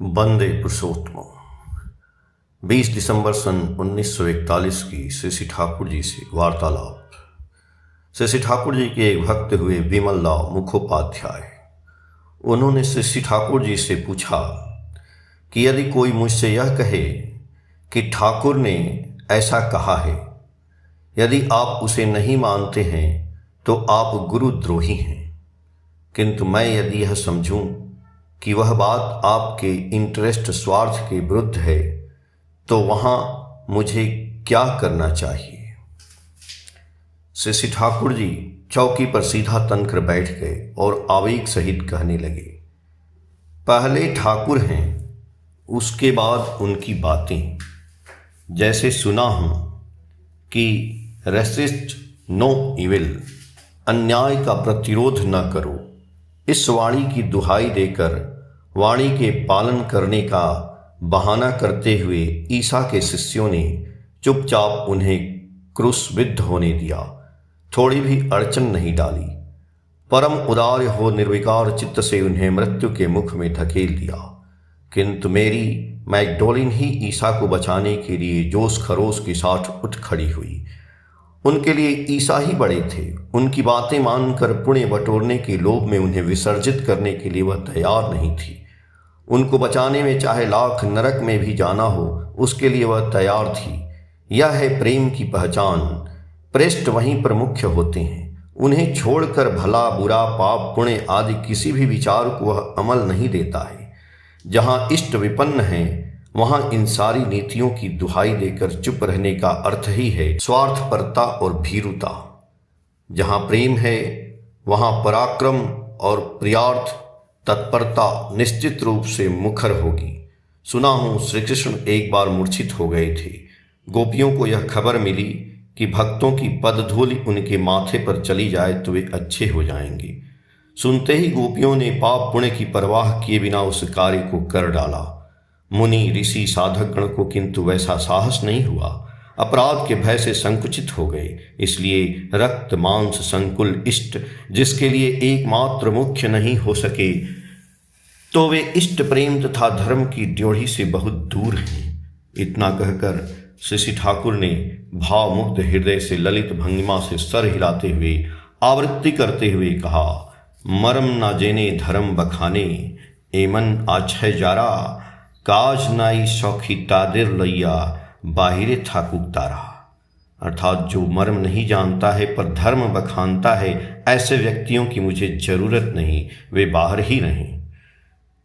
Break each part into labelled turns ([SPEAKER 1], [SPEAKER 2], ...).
[SPEAKER 1] वंदे पुरुषोत्तम। 20 दिसंबर सन 1941 की श्री ठाकुर जी से वार्तालाप। श्री ठाकुर जी के एक भक्त हुए विमलराव मुखोपाध्याय। उन्होंने श्री ठाकुर जी से पूछा कि यदि कोई मुझसे यह कहे कि ठाकुर ने ऐसा कहा है, यदि आप उसे नहीं मानते हैं तो आप गुरुद्रोही हैं, किंतु मैं यदि यह समझूं कि वह बात आपके इंटरेस्ट स्वार्थ के विरुद्ध है तो वहाँ मुझे क्या करना चाहिए। श्री ठाकुर जी चौकी पर सीधा तनकर बैठ गए और आवेग सहित कहने लगे, पहले ठाकुर हैं, उसके बाद उनकी बातें। जैसे सुना हूँ कि रेसिस्ट नो इविल, अन्याय का प्रतिरोध न करो। इस वाणी की दुहाई देकर वाणी के पालन करने का बहाना करते हुए ईसा के शिष्यों ने चुपचाप उन्हें क्रूसबिद्ध होने दिया, थोड़ी भी अड़चन नहीं डाली। परम उदार हो निर्विकार चित्त से उन्हें मृत्यु के मुख में धकेल दिया। किंतु मेरी मैगडोलिन ही ईसा को बचाने के लिए जोश खरोश के साथ उठ खड़ी हुई। उनके लिए ईसा ही बड़े थे। उनकी बातें मानकर पुण्य बटोरने के लोभ में उन्हें विसर्जित करने के लिए वह तैयार नहीं थी। उनको बचाने में चाहे लाख नरक में भी जाना हो, उसके लिए वह तैयार थी। यह है प्रेम की पहचान। पृष्ठ वहीं पर मुख्य होते हैं। उन्हें छोड़कर भला बुरा पाप पुण्य आदि किसी भी विचार को वह अमल नहीं देता है। जहाँ इष्ट विपन्न है वहाँ इन सारी नीतियों की दुहाई देकर चुप रहने का अर्थ ही है स्वार्थपरता और भीरुता। जहाँ प्रेम है वहाँ पराक्रम और प्रियार्थ तत्परता निश्चित रूप से मुखर होगी। सुना हूँ श्री कृष्ण एक बार मूर्छित हो गए थे। गोपियों को यह खबर मिली कि भक्तों की पदधूलि उनके माथे पर चली जाए तो वे अच्छे हो जाएंगे। सुनते ही गोपियों ने पाप पुण्य की परवाह किए बिना उस कार्य को कर डाला। मुनि ऋषि साधकगण को किंतु वैसा साहस नहीं हुआ। अपराध के भय से संकुचित हो गए। इसलिए रक्त मांस संकुल इष्ट, जिसके लिए एकमात्र मुख्य नहीं हो सके, तो वे इष्ट प्रेम तथा धर्म की ड्योढ़ी से बहुत दूर हैं। इतना कहकर श्री ठाकुर ने भावमुक्त हृदय से ललित भंगिमा से सर हिलाते हुए आवृत्ति करते हुए कहा, मरम ना जेने धर्म बखाने, एमन आछय जारा, काज नाई शौखी तादिर लैया, बाहिरे ठाकुर तारा। अर्थात जो मर्म नहीं जानता है पर धर्म बखानता है, ऐसे व्यक्तियों की मुझे जरूरत नहीं, वे बाहर ही रहें।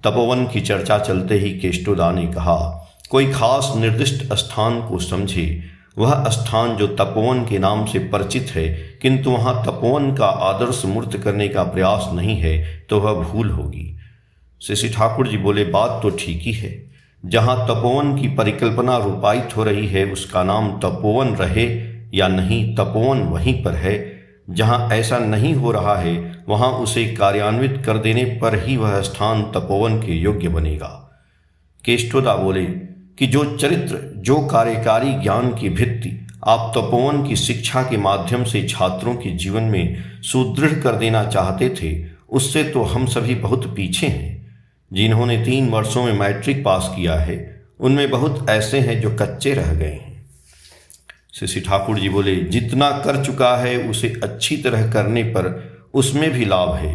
[SPEAKER 1] तपोवन की चर्चा चलते ही केष्टोदा ने कहा, कोई खास निर्दिष्ट स्थान को समझे। वह स्थान जो तपोवन के नाम से परिचित है किंतु वहाँ तपोवन का आदर्श मूर्त करने का प्रयास नहीं है तो वह भूल होगी। श्री ठाकुर जी बोले, बात तो ठीक ही है। जहाँ तपोवन की परिकल्पना रूपायित हो रही है उसका नाम तपोवन रहे या नहीं, तपोवन वहीं पर है। जहाँ ऐसा नहीं हो रहा है वहाँ उसे कार्यान्वित कर देने पर ही वह स्थान तपोवन के योग्य बनेगा। केष्टोदा बोले कि जो चरित्र, जो कार्यकारी ज्ञान की भित्ति आप तपोवन की शिक्षा के माध्यम से छात्रों के जीवन में सुदृढ़ कर देना चाहते थे, उससे तो हम सभी बहुत पीछे हैं। जिन्होंने 3 वर्षों में मैट्रिक पास किया है उनमें बहुत ऐसे हैं जो कच्चे रह गए हैं। श्री ठाकुर जी बोले, जितना कर चुका है उसे अच्छी तरह करने पर उसमें भी लाभ है।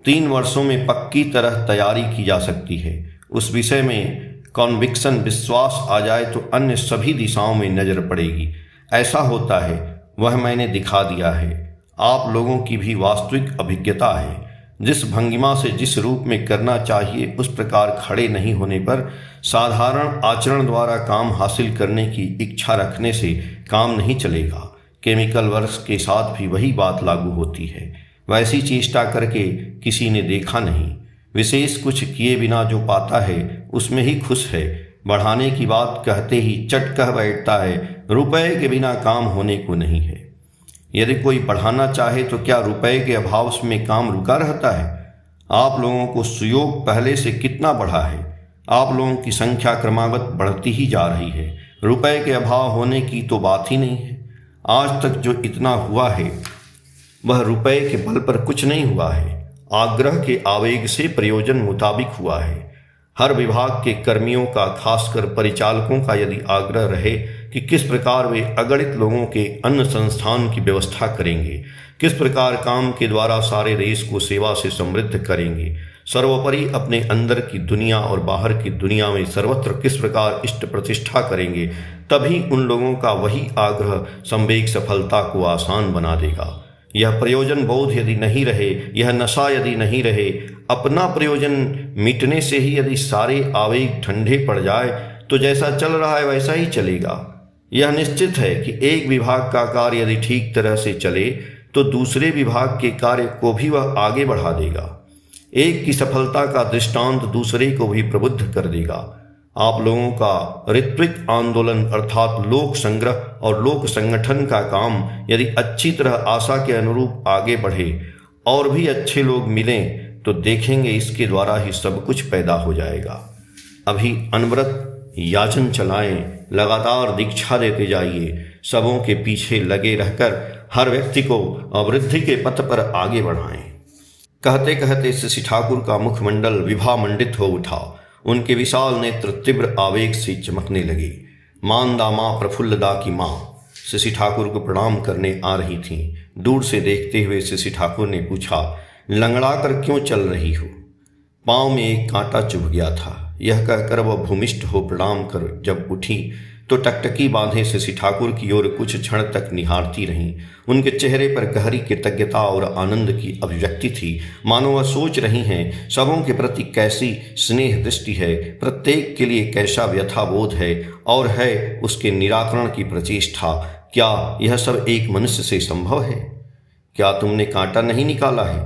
[SPEAKER 1] 3 वर्षों में पक्की तरह तैयारी की जा सकती है। उस विषय में कॉन्विक्शन, विश्वास आ जाए तो अन्य सभी दिशाओं में नजर पड़ेगी। ऐसा होता है, वह मैंने दिखा दिया है। आप लोगों की भी वास्तविक अभिज्ञता है। जिस भंगिमा से जिस रूप में करना चाहिए उस प्रकार खड़े नहीं होने पर साधारण आचरण द्वारा काम हासिल करने की इच्छा रखने से काम नहीं चलेगा। केमिकल वर्क्स के साथ भी वही बात लागू होती है। वैसी चेष्टा करके किसी ने देखा नहीं। विशेष कुछ किए बिना जो पाता है उसमें ही खुश है। बढ़ाने की बात कहते ही चट कह बैठता है, रुपए के बिना काम होने को नहीं है। यदि कोई बढ़ाना चाहे तो क्या रुपए के अभाव में काम रुका रहता है? आप लोगों को सुयोग पहले से कितना बढ़ा है। आप लोगों की संख्या क्रमागत बढ़ती ही जा रही है। रुपए के अभाव होने की तो बात ही नहीं है। आज तक जो इतना हुआ है वह रुपए के बल पर कुछ नहीं हुआ है, आग्रह के आवेग से प्रयोजन मुताबिक हुआ है। हर विभाग के कर्मियों का, खासकर परिचालकों का यदि आग्रह रहे कि किस प्रकार वे अगणित लोगों के अन्न संस्थान की व्यवस्था करेंगे, किस प्रकार काम के द्वारा सारे देश को सेवा से समृद्ध करेंगे, सर्वोपरि अपने अंदर की दुनिया और बाहर की दुनिया में सर्वत्र किस प्रकार इष्ट प्रतिष्ठा करेंगे, तभी उन लोगों का वही आग्रह संवेग सफलता को आसान बना देगा। यह प्रयोजन बोध यदि नहीं रहे, यह नशा यदि नहीं रहे, अपना प्रयोजन मिटने से ही यदि सारे आवेग ठंडे पड़ जाए तो जैसा चल रहा है वैसा ही चलेगा। यह निश्चित है कि एक विभाग का कार्य यदि ठीक तरह से चले तो दूसरे विभाग के कार्य को भी वह आगे बढ़ा देगा। एक की सफलता का दृष्टांत दूसरे को भी प्रबुद्ध कर देगा। आप लोगों का ऋत्विक आंदोलन अर्थात लोक संग्रह और लोक संगठन का काम यदि अच्छी तरह आशा के अनुरूप आगे बढ़े और भी अच्छे लोग मिलें तो देखेंगे इसके द्वारा ही सब कुछ पैदा हो जाएगा। अभी अनवरत याचन चलाएं, लगातार दीक्षा देते जाइए, सबों के पीछे लगे रहकर हर व्यक्ति को अवृद्धि के पथ पर आगे बढ़ाएं। कहते कहते शशि ठाकुर का मुखमंडल विभामंडित हो उठा। उनके विशाल नेत्र तीव्र आवेग से चमकने लगे। मानदा माँ प्रफुल्लदा की माँ शशि ठाकुर को प्रणाम करने आ रही थीं। दूर से देखते हुए शशि ठाकुर ने पूछा, लंगड़ा कर क्यों चल रही हो? पाँव में एक कांटा चुभ गया था। यह कहकर वह भूमिष्ठ हो प्रणाम कर जब उठी तो टकटकी बांधे शशि ठाकुर की ओर कुछ क्षण तक निहारती रहीं। उनके चेहरे पर गहरी कृतज्ञता और आनंद की अभिव्यक्ति थी, मानो वह सोच रही हैं सबों के प्रति कैसी स्नेह दृष्टि है, प्रत्येक के लिए कैसा व्यथाबोध है और है उसके निराकरण की प्रचेष्टा। क्या यह सब एक मनुष्य से संभव है? क्या तुमने कांटा नहीं निकाला है?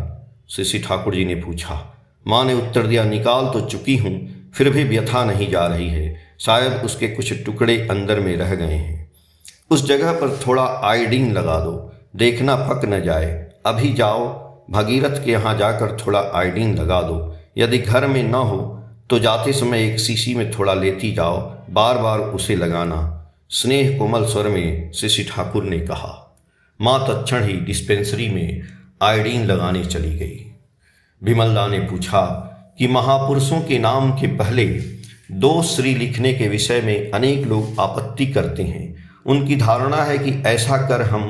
[SPEAKER 1] शशि ठाकुर जी ने पूछा। माँ ने उत्तर दिया, निकाल तो चुकी हूँ, फिर भी व्यथा नहीं जा रही है। शायद उसके कुछ टुकड़े अंदर में रह गए हैं। उस जगह पर थोड़ा आयोडीन लगा दो, देखना पक न जाए। अभी जाओ, भगीरथ के यहाँ जाकर थोड़ा आयोडीन लगा दो। यदि घर में न हो तो जाते समय एक शीशी में थोड़ा लेती जाओ, बार बार उसे लगाना। स्नेह कोमल स्वर में शशि ठाकुर ने कहा। माँ तत्क्षण ही डिस्पेंसरी में आयोडीन लगाने चली गई। विमलदा ने पूछा कि महापुरुषों के नाम के पहले 2 श्री लिखने के विषय में अनेक लोग आपत्ति करते हैं। उनकी धारणा है कि ऐसा कर हम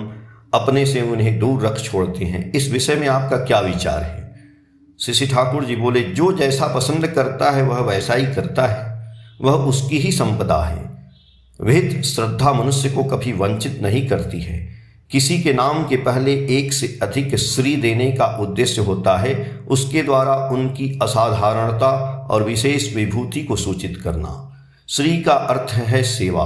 [SPEAKER 1] अपने से उन्हें दूर रख छोड़ते हैं। इस विषय में आपका क्या विचार है? शशि ठाकुर जी बोले, जो जैसा पसंद करता है वह वैसा ही करता है, वह उसकी ही संपदा है। विहित श्रद्धा मनुष्य को कभी वंचित नहीं करती है। किसी के नाम के पहले एक से अधिक श्री देने का उद्देश्य होता है, उसके द्वारा उनकी असाधारणता और विशेष विभूति को सूचित करना। श्री का अर्थ है सेवा।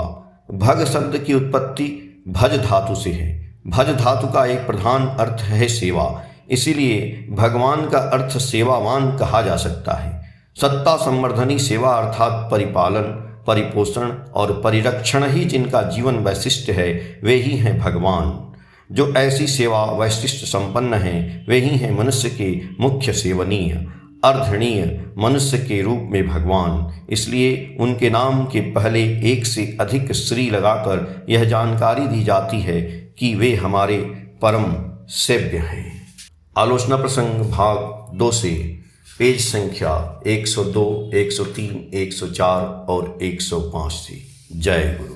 [SPEAKER 1] भग शब्द की उत्पत्ति भज धातु से है। भज धातु का एक प्रधान अर्थ है सेवा, इसीलिए भगवान का अर्थ सेवावान कहा जा सकता है। सत्ता संवर्धनी सेवा अर्थात परिपालन, परिपोषण और परिरक्षण ही जिनका जीवन वैशिष्ट है, वे ही हैं भगवान। जो ऐसी सेवा वैशिष्ट संपन्न हैं, वे ही हैं मनुष्य के मुख्य सेवनीय, अर्धणीय मनुष्य के रूप में भगवान। इसलिए उनके नाम के पहले एक से अधिक श्री लगाकर यह जानकारी दी जाती है कि वे हमारे परम सेव्य हैं। आलोचना प्रसंग भाग 2 से पेज संख्या 102, 103, 104 और 105 से। जय गुरु।